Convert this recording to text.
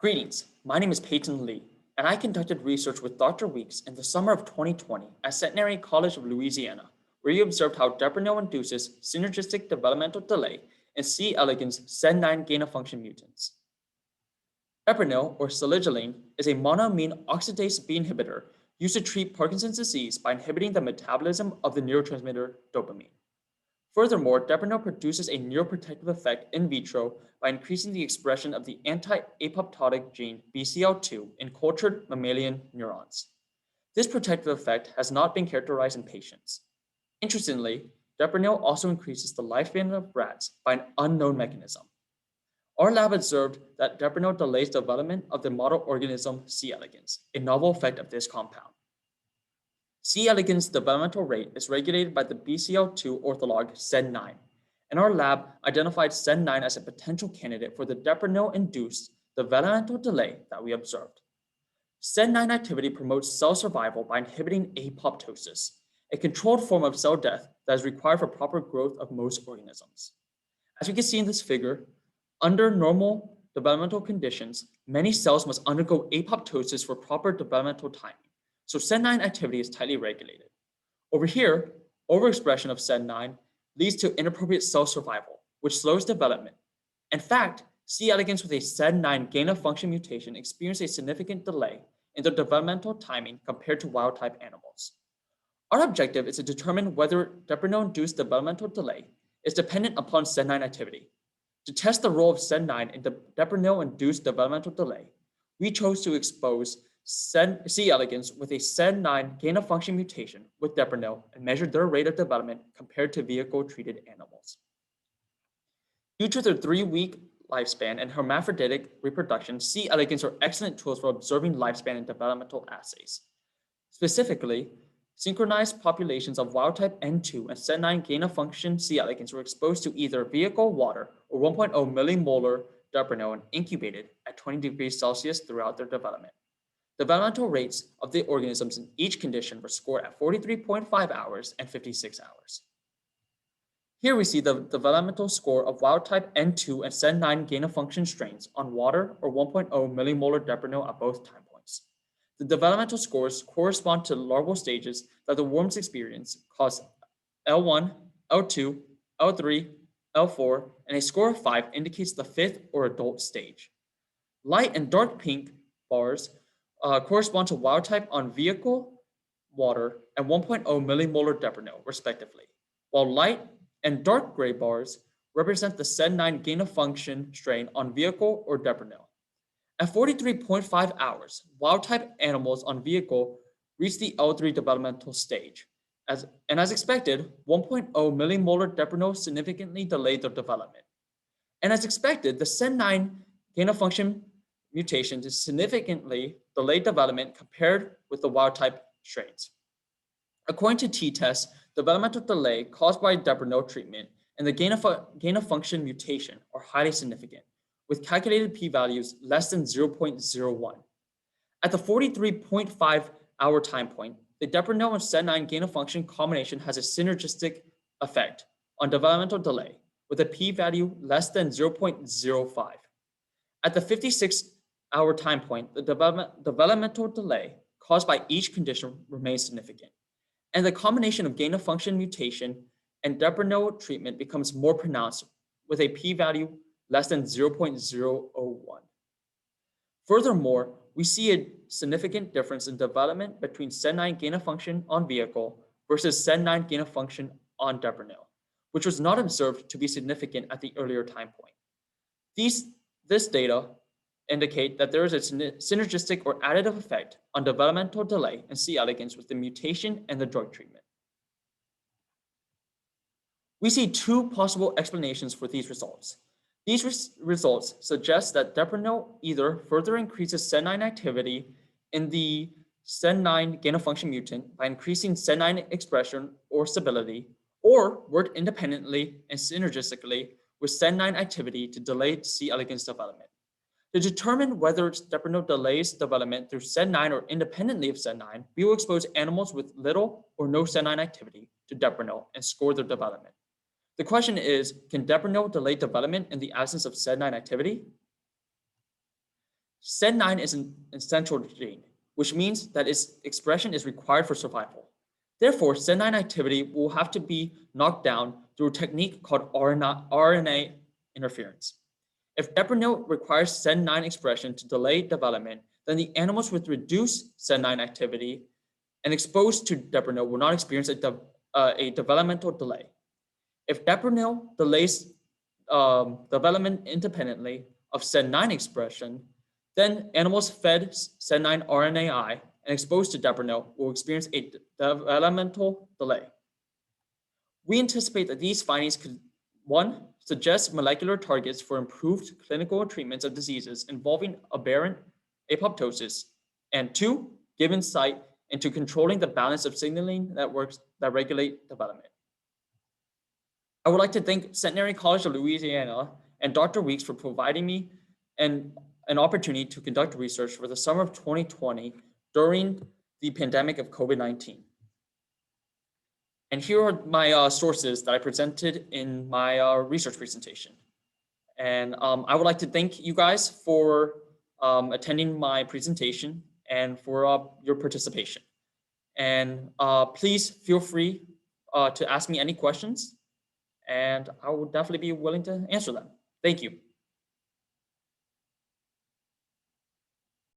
Greetings, my name is Peyton Lee, and I conducted research with Dr. Weeks in the summer of 2020 at Centenary College of Louisiana, where he observed how deprenyl induces synergistic developmental delay in C. elegans SEN9 gain-of-function mutants. Deprenyl, or salicyline, is a monoamine oxidase B inhibitor used to treat Parkinson's disease by inhibiting the metabolism of the neurotransmitter dopamine. Furthermore, deprenyl produces a neuroprotective effect in vitro by increasing the expression of the anti-apoptotic gene BCL2 in cultured mammalian neurons. This protective effect has not been characterized in patients. Interestingly, deprenyl also increases the lifespan of rats by an unknown mechanism. Our lab observed that deprenyl delays development of the model organism C. elegans, a novel effect of this compound. C. elegans' developmental rate is regulated by the BCL2 ortholog SEN9, and our lab identified SEN9 as a potential candidate for the deprenyl-induced developmental delay that we observed. SEN9 activity promotes cell survival by inhibiting apoptosis, a controlled form of cell death that is required for proper growth of most organisms. As we can see in this figure, under normal developmental conditions, many cells must undergo apoptosis for proper developmental timing. So SEN9 activity is tightly regulated. Over here, overexpression of SEN9 leads to inappropriate cell survival, which slows development. In fact, C. elegans with a SEN9 gain-of-function mutation experience a significant delay in their developmental timing compared to wild-type animals. Our objective is to determine whether deprenyl-induced developmental delay is dependent upon SEN9 activity. To test the role of SEN9 in the deprenyl-induced developmental delay, we chose to expose C. elegans with a SEN9 gain-of-function mutation with deprenyl and measured their rate of development compared to vehicle-treated animals. Due to their 3-week lifespan and hermaphroditic reproduction, C. elegans are excellent tools for observing lifespan in developmental assays. Specifically, synchronized populations of wild-type N2 and SEN9 gain-of-function C. elegans were exposed to either vehicle water or 1.0 millimolar deprenyl and incubated at 20 degrees Celsius throughout their development. Developmental rates of the organisms in each condition were scored at 43.5 hours and 56 hours. Here we see the developmental score of wild-type N2 and SEN9 gain-of-function strains on water or 1.0 millimolar deprenyl at both time points. The developmental scores correspond to larval stages that the worms experience, cause L1, L2, L3, L4, and a score of 5 indicates the 5th or adult stage. Light and dark pink bars correspond to wild type on vehicle, water, and 1.0 millimolar deprenyl, respectively, while light and dark gray bars represent the SEN9 gain-of-function strain on vehicle or deprenyl. At 43.5 hours, wild-type animals on vehicle reach the L3 developmental stage. As expected, 1.0 millimolar deprenyl significantly delayed their development. And as expected, the SEN9 gain-of-function mutation to significantly delayed development compared with the wild-type strains. According to t-tests, developmental delay caused by deprenyl treatment and the gain-of-function mutation are highly significant, with calculated p-values less than 0.01. At the 43.5 hour time point, the deprenyl and SEN9 gain-of-function combination has a synergistic effect on developmental delay, with a p-value less than 0.05. At the 56-hour time point, the developmental delay caused by each condition remains significant, and the combination of gain-of-function mutation and deprenyl treatment becomes more pronounced with a p-value less than 0.001. Furthermore, we see a significant difference in development between SEN9 gain-of-function on vehicle versus SEN9 gain-of-function on deprenyl, which was not observed to be significant at the earlier time point. This data indicate that there is a synergistic or additive effect on developmental delay in C. elegans with the mutation and the drug treatment. We see two possible explanations for these results. These results suggest that deprenyl either further increases SEN9 activity in the SEN9 gain-of-function mutant by increasing SEN9 expression or stability, or worked independently and synergistically with SEN9 activity to delay C. elegans development. To determine whether deprenyl delays development through SEN9 or independently of SEN9, we will expose animals with little or no SEN9 activity to deprenyl and score their development. The question is, can deprenyl delay development in the absence of SEN9 activity? SED9 is an essential gene, which means that its expression is required for survival. Therefore, SED9 activity will have to be knocked down through a technique called RNA interference. If deprenyl requires SED9 expression to delay development, then the animals with reduced SED9 activity and exposed to deprenyl will not experience a developmental delay. If deprenyl delays development independently of SED9 expression, then animals fed SED9 RNAi and exposed to deprenyl will experience a developmental delay. We anticipate that these findings could, 1, suggest molecular targets for improved clinical treatments of diseases involving aberrant apoptosis, and 2, give insight into controlling the balance of signaling networks that regulate development. I would like to thank Centenary College of Louisiana and Dr. Weeks for providing me an opportunity to conduct research for the summer of 2020 during the pandemic of COVID-19. And here are my sources that I presented in my research presentation. And I would like to thank you guys for attending my presentation and for your participation. And please feel free to ask me any questions, and I will definitely be willing to answer them. Thank you.